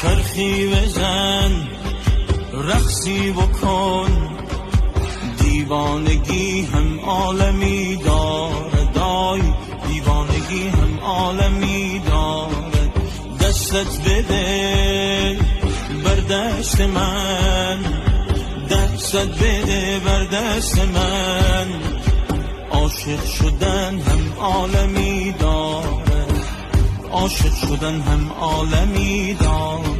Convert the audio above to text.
چرخی بزن رقصی بکن، دیوانگی هم عالمی داره، دای دیوانگی هم عالمی داره. دستت بده بر دست من، دستت بده بر دست من. عاشق شدن هم عالمی داره، عاشق شدن هم عالمی داره.